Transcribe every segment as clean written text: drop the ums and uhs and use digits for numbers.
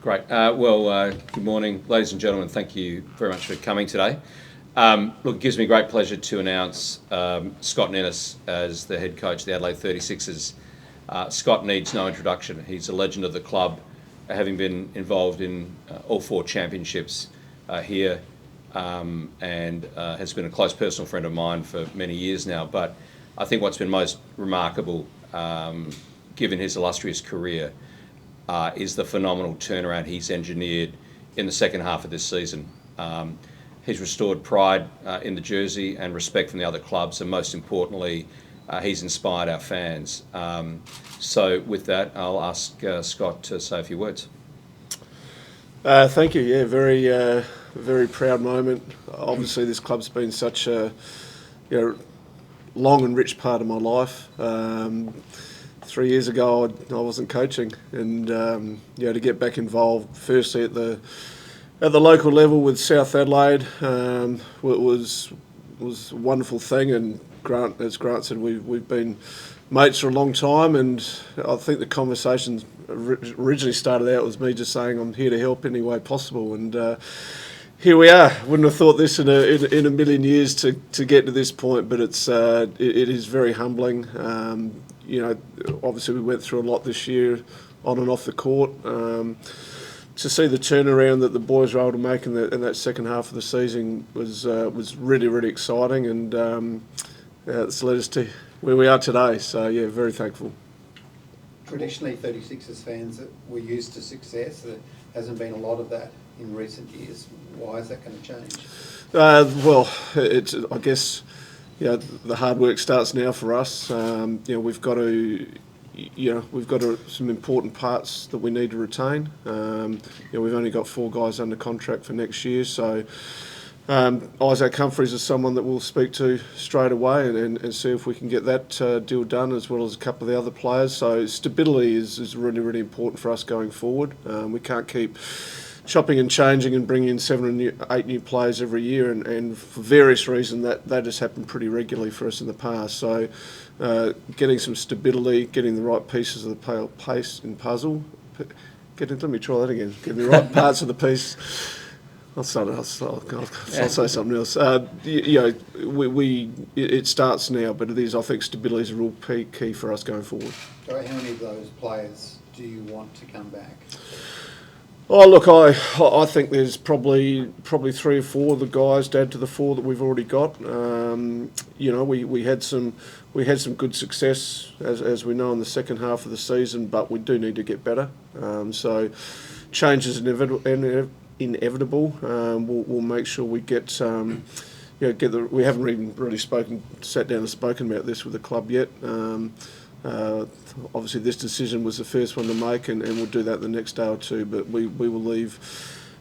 Great. Good morning, ladies and gentlemen. Thank you very much for coming today. It gives me great pleasure to announce Scott Ninnis as the head coach of the Adelaide 36ers. Scott needs no introduction. He's a legend of the club, having been involved in all 4 championships here and has been a close personal friend of mine for many years now. But I think what's been most remarkable, given his illustrious career, is the phenomenal turnaround he's engineered in the second half of this season. He's restored pride in the jersey and respect from the other clubs, and most importantly, he's inspired our fans. So with that, I'll ask Scott to say a few words. Thank you. Yeah, very proud moment. Obviously, this club's been such a long and rich part of my life. 3 years ago, I wasn't coaching, and to get back involved, firstly at the local level with South Adelaide, was a wonderful thing. And Grant, as Grant said, we've been mates for a long time, and I think the conversation originally started out was me just saying I'm here to help any way possible, and here we are. Wouldn't have thought this in a million years to get to this point, but it is very humbling. Obviously we went through a lot this year on and off the court. To see the turnaround that the boys were able to make in that second half of the season was really, really exciting, and it's led us to where we are today. So yeah, very thankful. Traditionally, 36ers fans were used to success. There hasn't been a lot of that in recent years. Why is that going to change? I guess the hard work starts now for us. We've got some important parts that we need to retain. We've only got 4 guys under contract for next year, so Isaac Humphries is someone that we'll speak to straight away and see if we can get that deal done, as well as a couple of the other players. So stability is really, really important for us going forward. We can't keep chopping and changing and bringing in 7 or 8 new players every year, and for various reasons that has happened pretty regularly for us in the past. So getting some stability, getting the right pieces of the puzzle, getting the right parts of the piece. I'll say something else. It starts now, but I think stability is a real key for us going forward. So how many of those players do you want to come back? Oh look, I think there's probably 3 or 4 of the guys to add to the 4 that we've already got. We had some good success as we know in the second half of the season, but we do need to get better. So change is inevitable. We'll make sure we get we haven't even really sat down and spoken about this with the club yet. Obviously this decision was the first one to make, and we'll do that the next day or two, but we will leave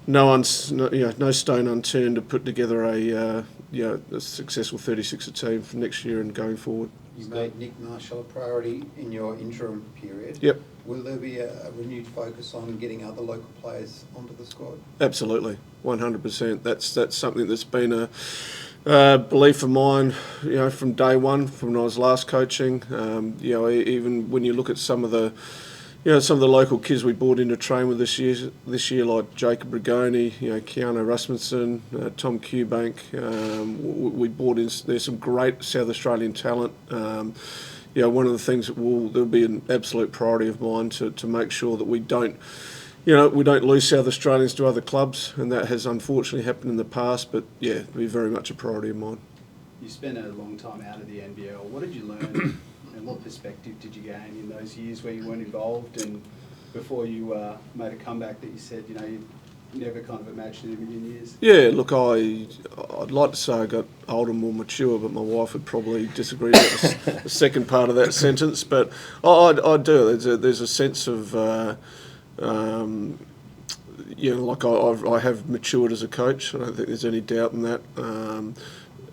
no stone unturned to put together a successful 36er team for next year and going forward. You made Nick Marshall a priority in your interim period. Yep. Will there be a renewed focus on getting other local players onto the squad? Absolutely, 100%. That's something that's been a belief of mine, from day one, from when I was last coaching. Even when you look at some of the local kids we brought in to train with this year, like Jacob Rigoni, Keanu Rasmussen, Tom Cubank. We brought in. There's some great South Australian talent. One of the things there'll be an absolute priority of mine to make sure that we don't lose South Australians to other clubs, and that has unfortunately happened in the past, but yeah, it'll be very much a priority of mine. You spent a long time out of the NBL. What did you learn and what perspective did you gain in those years where you weren't involved, and before you made a comeback that you said, you never kind of imagined in a million years? Yeah, look, I'd like to say I got older, more mature, but my wife would probably disagree with the second part of that sentence, but I do. There's a sense of... I have matured as a coach. I don't think there's any doubt in that.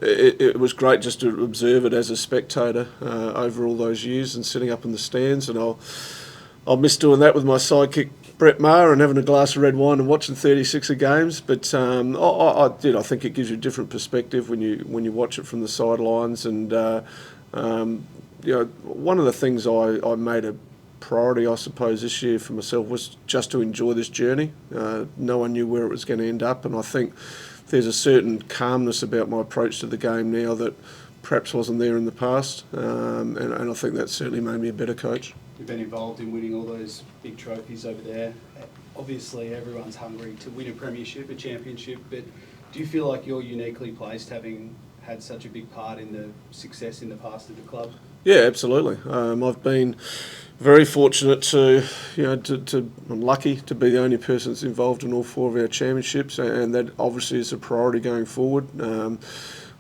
It was great just to observe it as a spectator over all those years and sitting up in the stands, and I'll miss doing that with my sidekick Brett Maher and having a glass of red wine and watching 36er games. But I think it gives you a different perspective when you watch it from the sidelines. And one of the things I made a priority, I suppose, this year for myself was just to enjoy this journey. No one knew where it was going to end up, and I think there's a certain calmness about my approach to the game now that perhaps wasn't there in the past, and I think that certainly made me a better coach. You've been involved in winning all those big trophies over there. Obviously, everyone's hungry to win a premiership, a championship, but do you feel like you're uniquely placed, having had such a big part in the success in the past of the club? Yeah, absolutely. I've been very fortunate to I'm lucky to be the only person that's involved in all 4 of our championships, and that obviously is a priority going forward.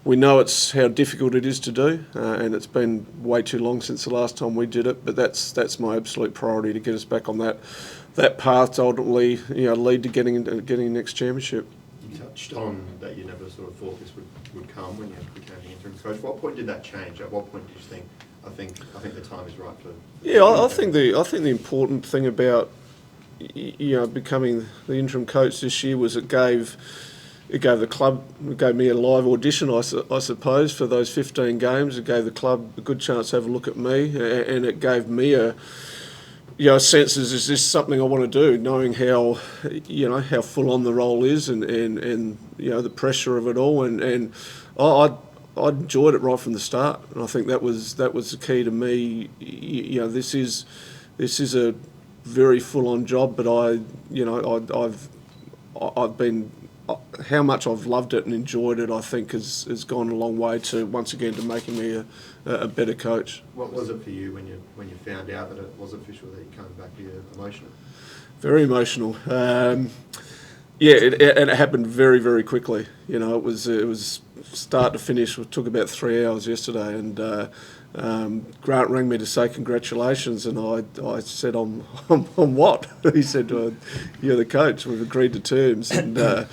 We know it's how difficult it is to do, and it's been way too long since the last time we did it. But that's my absolute priority, to get us back on that path to ultimately lead to getting the next championship. You touched on that you never sort of thought this would come when you became the interim coach. What point did that change? At what point did you think, I think the time is right for? Yeah, I think the important thing about becoming the interim coach this year was it gave the club, it gave me a live audition, I suppose, for those 15 games. It gave the club a good chance to have a look at me, and it gave me a sense, is this something I want to do, knowing how full on the role is, and the pressure of it all, and I enjoyed it right from the start, and I think that was the key to me. This is a very full on job, but I've been, how much I've loved it and enjoyed it, I think has gone a long way to, once again, to making me a better coach. What was it for you when you found out that it was official that you came back? Were you emotional? Very emotional. It happened very, very quickly. It was start to finish. It took about 3 hours yesterday, and Grant rang me to say congratulations, and I said, on what? He said, you're the coach, we've agreed to terms. And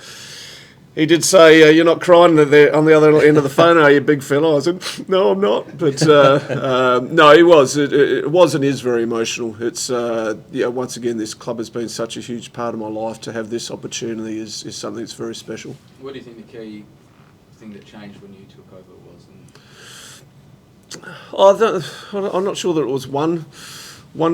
he did say, you're not crying on the other end of the phone, are you, big fella? I said, no, I'm not. But no, he was. It was and is very emotional. It's once again, this club has been such a huge part of my life. To have this opportunity is something that's very special. What do you think the key thing that changed when you took over was? I'm not sure that it was one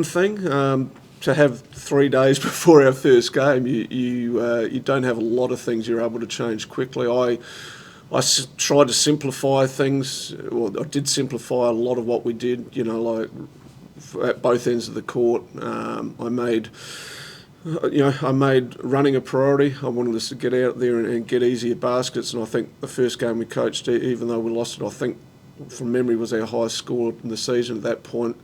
thing. To have 3 days before our first game, you don't have a lot of things you're able to change quickly. I tried to simplify things. Well, I did simplify a lot of what we did. Like at both ends of the court. I made running a priority. I wanted us to get out there and get easier baskets. And I think the first game we coached, even though we lost it, I think from memory was our highest score in the season at that point.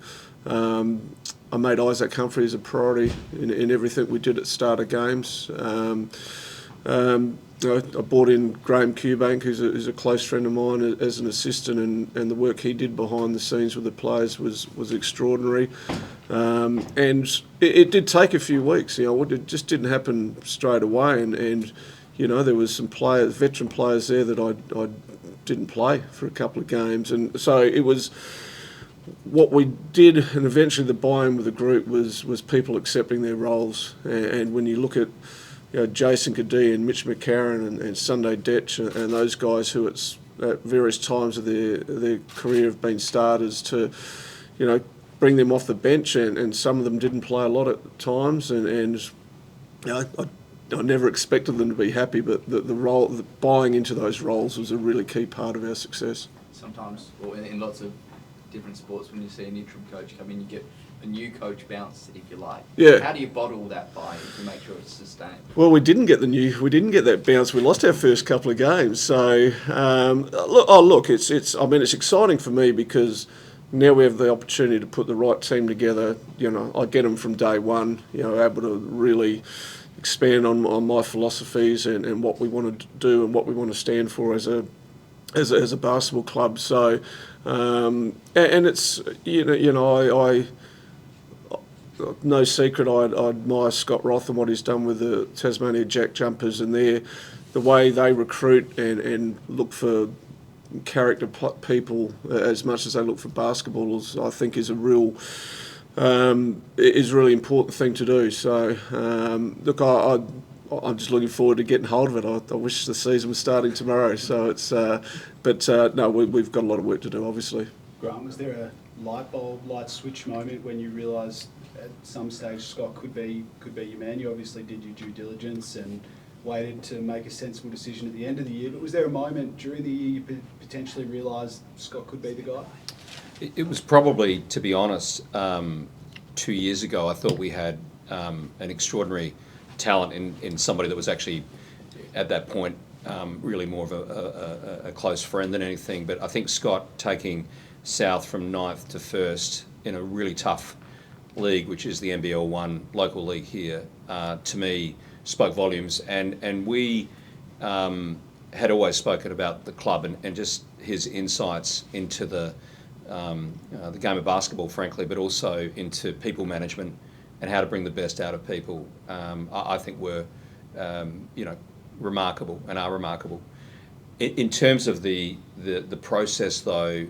I made Isaac Humphries a priority in everything we did at start of games. I brought in Graham Cubank, who's a close friend of mine, as an assistant, and the work he did behind the scenes with the players was extraordinary. And it did take a few weeks. It just didn't happen straight away. And there was some veteran players there that I didn't play for a couple of games, and so it was. What we did, and eventually the buy-in with the group was people accepting their roles. And when you look at Jason Cadee and Mitch McCarron and Sunday Detch and those guys who at various times of their career have been starters, to bring them off the bench, and some of them didn't play a lot at times, and I never expected them to be happy, but the buying into those roles was a really key part of our success. Sometimes, or in lots of different sports, when you see an interim coach come in, you get a new coach bounce, if you like. Yeah. How do you bottle that buy-in to make sure it's sustained? Well, we didn't get that bounce. We lost our first couple of games. So it's exciting for me, because now we have the opportunity to put the right team together. I get them from day one. Able to really expand on my philosophies and what we want to do and what we want to stand for as a basketball club. So, and it's I no secret I admire Scott Roth and what he's done with the Tasmania Jack Jumpers, and the way they recruit and look for character people as much as they look for basketballers, I think is a real really important thing to do. So look, I'm just looking forward to getting hold of it. I wish the season was starting tomorrow. So it's, no, we've got a lot of work to do, obviously. Grant, was there a light switch moment when you realised at some stage Scott could be your man? You obviously did your due diligence and waited to make a sensible decision at the end of the year, but was there a moment during the year you potentially realised Scott could be the guy? It was probably, to be honest, 2 years ago. I thought we had an extraordinary talent in somebody that was actually, at that point, really more of a close friend than anything. But I think Scott taking South from 9th to 1st in a really tough league, which is the NBL 1 local league here, to me, spoke volumes. And we had always spoken about the club and just his insights into the game of basketball, frankly, but also into people management and how to bring the best out of people. I think were, remarkable and are remarkable. In terms of the process, though,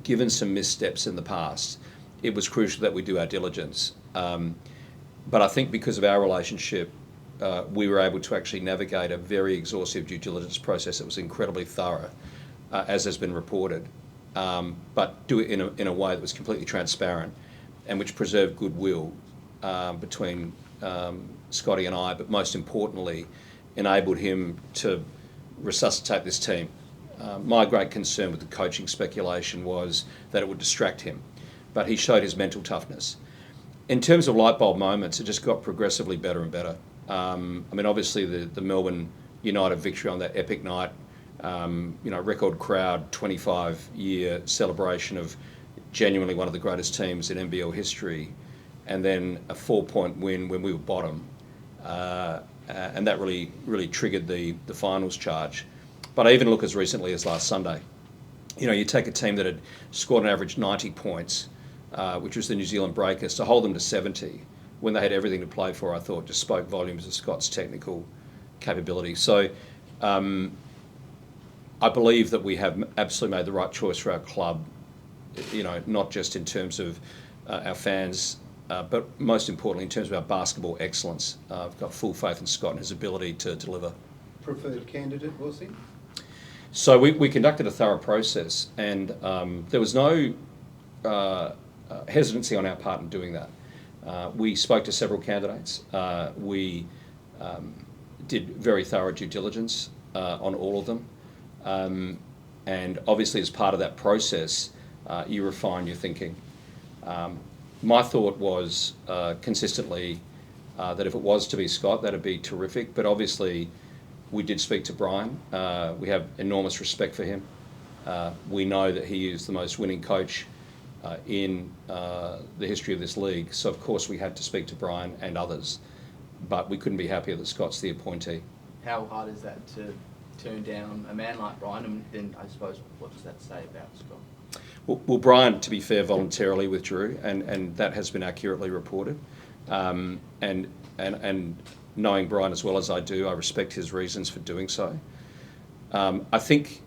given some missteps in the past, it was crucial that we do our diligence. But I think because of our relationship, we were able to actually navigate a very exhaustive due diligence process that was incredibly thorough, as has been reported, but do it in a way that was completely transparent and which preserved goodwill between Scotty and I, but most importantly, enabled him to resuscitate this team. My great concern with the coaching speculation was that it would distract him, but he showed his mental toughness. In terms of light bulb moments, it just got progressively better and better. Obviously the Melbourne United victory on that epic night, record crowd, 25-year celebration of genuinely one of the greatest teams in NBL history, and then a 4-point win when we were bottom, and that really triggered the finals charge. But I even look as recently as last Sunday. You take a team that had scored an average 90 points, which was the New Zealand Breakers, to hold them to 70 when they had everything to play for, I thought just spoke volumes of Scott's technical capability. So I believe that we have absolutely made the right choice for our club, not just in terms of our fans, but most importantly in terms of our basketball excellence. I've got full faith in Scott and his ability to deliver. Preferred candidate, was he? So we conducted a thorough process, and there was no hesitancy on our part in doing that. We spoke to several candidates. We did very thorough due diligence on all of them. And obviously as part of that process, you refine your thinking. My thought was consistently that if it was to be Scott, that'd be terrific. But obviously we did speak to Brian. We have enormous respect for him. We know that he is the most winning coach in the history of this league. So of course we had to speak to Brian and others, but we couldn't be happier that Scott's the appointee. How hard is that to turn down a man like Brian? And then I suppose, what does that say about Scott? Well, Brian, to be fair, voluntarily withdrew, and that has been accurately reported. And knowing Brian as well as I do, I respect his reasons for doing so. I think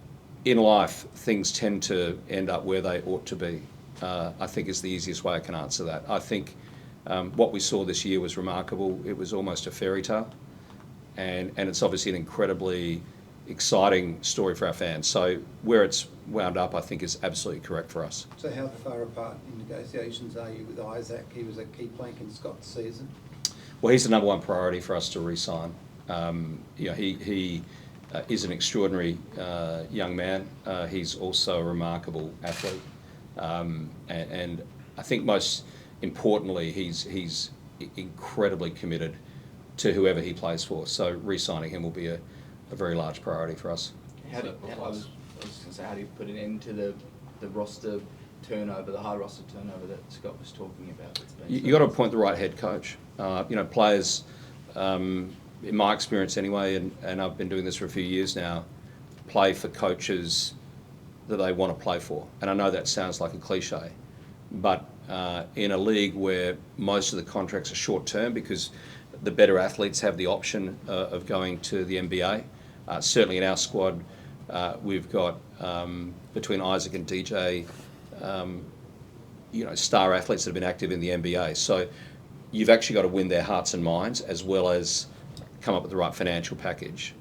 in life, things tend to end up where they ought to be, I think is the easiest way I can answer that. I think what we saw this year was remarkable. It was almost a fairy tale. And it's obviously an incredibly exciting story for our fans. So where it's wound up, I think, is absolutely correct for us. So how far apart in negotiations are you with Isaac? He was a key plank in Scott's season. Well, he's the number one priority for us to re-sign. He is an extraordinary young man. He's also a remarkable athlete. And I think most importantly, he's incredibly committed to whoever he plays for. So re-signing him will be a very large priority for us. I was just going to say, how do you put an end to the roster turnover, the high roster turnover that Scott was talking about? You got to appoint the right head coach. Players, in my experience anyway, and I've been doing this for a few years now, play for coaches that they want to play for. And I know that sounds like a cliche, but in a league where most of the contracts are short term because the better athletes have the option of going to the NBA. Certainly in our squad, we've got, between Isaac and DJ, star athletes that have been active in the NBA. So you've actually got to win their hearts and minds as well as come up with the right financial package.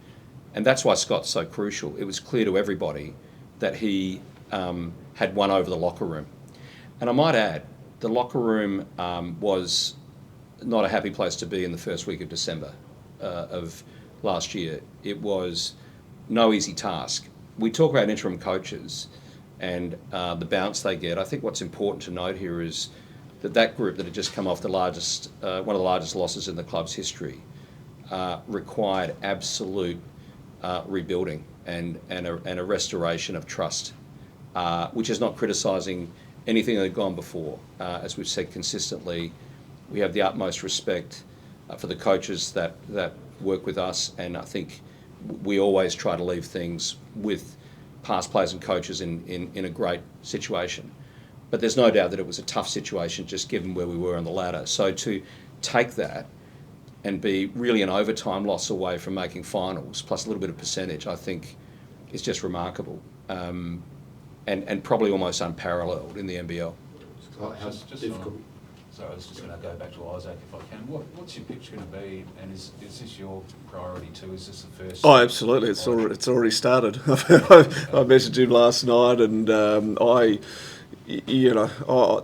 And that's why Scott's so crucial. It was clear to everybody that he had won over the locker room. And I might add, the locker room was not a happy place to be in the first week of December of last year. It was no easy task. We talk about interim coaches and the bounce they get. I think what's important to note here is that group that had just come off the largest, one of the largest losses in the club's history, required absolute rebuilding and a restoration of trust, which is not criticising anything that had gone before. As we've said consistently, we have the utmost respect for the coaches that work with us, and I think we always try to leave things with past players and coaches in a great situation. But there's no doubt that it was a tough situation just given where we were on the ladder. So to take that and be really an overtime loss away from making finals, plus a little bit of percentage, I think is just remarkable, and probably almost unparalleled in the NBL. How's Just difficult? Sorry, I was just going to go back to Isaac if I can. What's your pitch going to be, and is this your priority too? Is this the first? Oh, absolutely. It's already started. I messaged him last night, and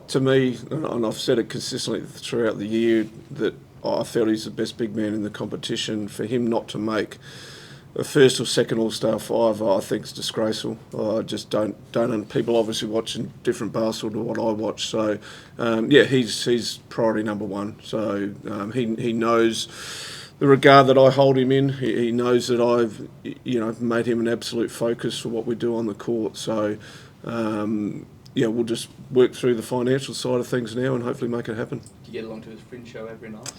to me, and I've said it consistently throughout the year, that I felt he's the best big man in the competition. For him not to make a first or second All-Star five, I think is disgraceful. I just don't. And people obviously watching different basketball to what I watch. So, he's priority number one. So he knows the regard that I hold him in. He knows that I've made him an absolute focus for what we do on the court. So. We'll just work through the financial side of things now and hopefully make it happen. Do you get along to his fringe show every night?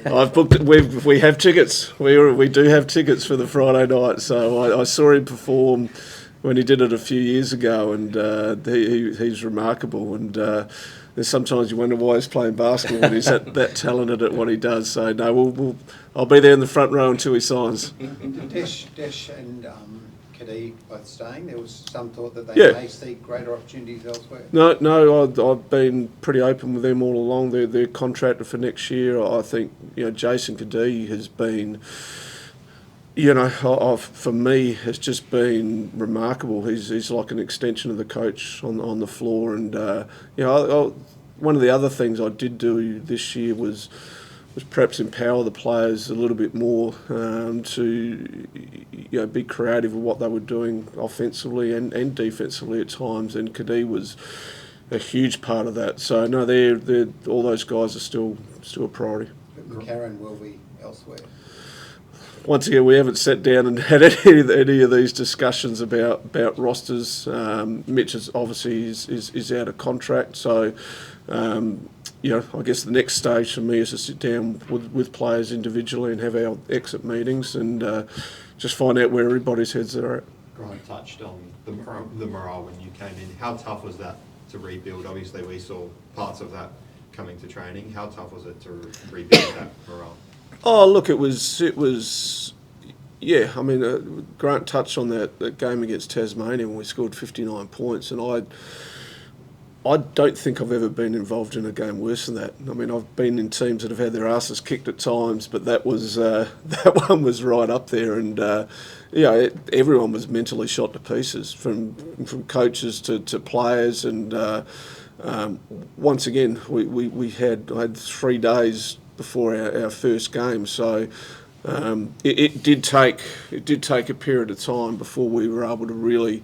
I've booked it. We have tickets. We do have tickets for the Friday night. So I saw him perform when he did it a few years ago, and he's remarkable. And there's sometimes you wonder why he's playing basketball when he's that talented at what he does. So no, I'll be there in the front row until he signs. Desh and Kadee both staying. There was some thought that they may seek greater opportunities elsewhere. No, I've been pretty open with them all along. They're contracted for next year. I think Jason Kadee has been, for me, has just been remarkable. He's like an extension of the coach on the floor, and one of the other things I did do this year was perhaps empower the players a little bit more to be creative with what they were doing offensively and defensively at times, and Kadee was a huge part of that. So no, they're all those guys are still a priority. But McCarron will be elsewhere. Once again, we haven't sat down and had any of these discussions about rosters. Mitch is obviously is out of contract, so. I guess the next stage for me is to sit down with players individually and have our exit meetings and just find out where everybody's heads are at. Brian touched on the morale when you came in. How tough was that to rebuild? Obviously, we saw parts of that coming to training. How tough was it to rebuild that morale? Oh, look, it was. Yeah, I mean, Grant touched on that game against Tasmania when we scored 59 points, and I don't think I've ever been involved in a game worse than that. I mean, I've been in teams that have had their asses kicked at times, but that was that one was right up there, and everyone was mentally shot to pieces, from coaches to players, and once again, I had 3 days before our first game, so. It did take a period of time before we were able to really,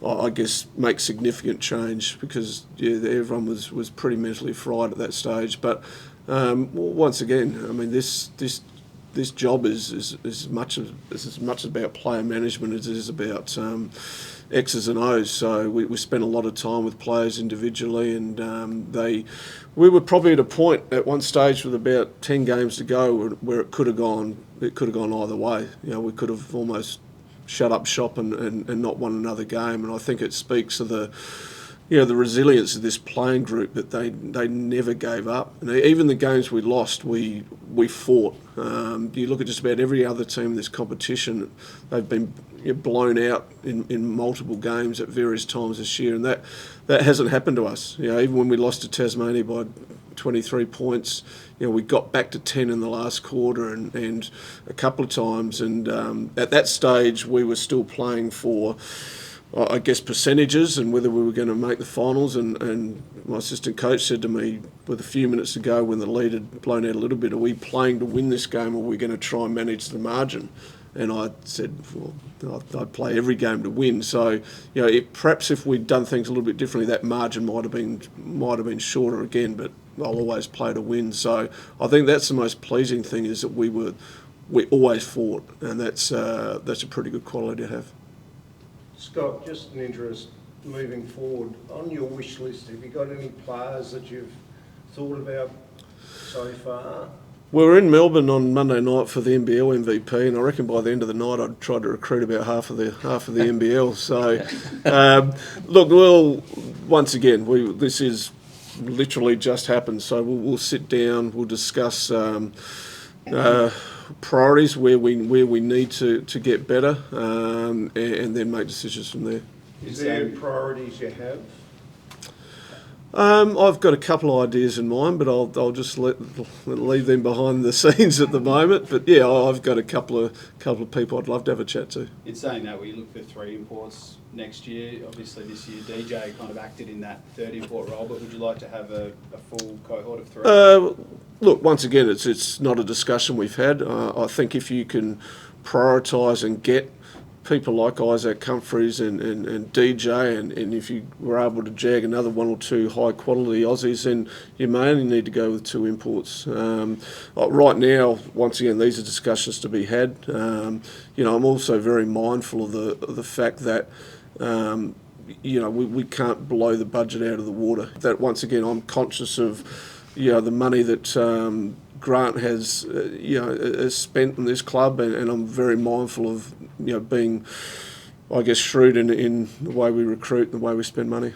I guess, make significant change, because everyone was pretty mentally fried at that stage. But once again, I mean, this job is as much about player management as it is about X's and O's. So we spent a lot of time with players individually, and we were probably at a point at one stage with about 10 games to go where it could have gone either way. We could have almost shut up shop and not won another game. And I think it speaks of the resilience of this playing group, that they never gave up. And even the games we lost, we fought. You look at just about every other team in this competition, they've been blown out in multiple games at various times this year, and that hasn't happened to us. Even when we lost to Tasmania by 23 points, we got back to 10 in the last quarter and a couple of times, and at that stage we were still playing for I guess, percentages and whether we were going to make the finals. And my assistant coach said to me with a few minutes to go when the lead had blown out a little bit, are we playing to win this game or are we going to try and manage the margin? And I said, well, I'd play every game to win. So, perhaps if we'd done things a little bit differently, that margin might have been shorter again, but I'll always play to win. So I think that's the most pleasing thing, is that we always fought, and that's a pretty good quality to have. Scott, just an interest moving forward, on your wish list, have you got any players that you've thought about so far? We were in Melbourne on Monday night for the NBL MVP, and I reckon by the end of the night I'd tried to recruit about half of the NBL. So, look, once again, this is literally just happened. So we'll sit down, we'll discuss priorities where we need to get better, and then make decisions from there. Is there priorities you have? I've got a couple of ideas in mind, but I'll just leave them behind the scenes at the moment. But yeah, I've got a couple of people I'd love to have a chat to. In saying that, we look for 3 imports next year. Obviously, this year DJ kind of acted in that 3rd import role, but would you like to have a full cohort of 3? Look, once again, it's not a discussion we've had. I think if you can prioritise and get people like Isaac Humphries and DJ, and if you were able to jag another 1 or 2 high quality Aussies, then you may only need to go with 2 imports. Right now, once again, these are discussions to be had. I'm also very mindful of the fact that we can't blow the budget out of the water. That, once again, I'm conscious of the money that Grant has spent in this club, and I'm very mindful of being, I guess, shrewd in the way we recruit and the way we spend money.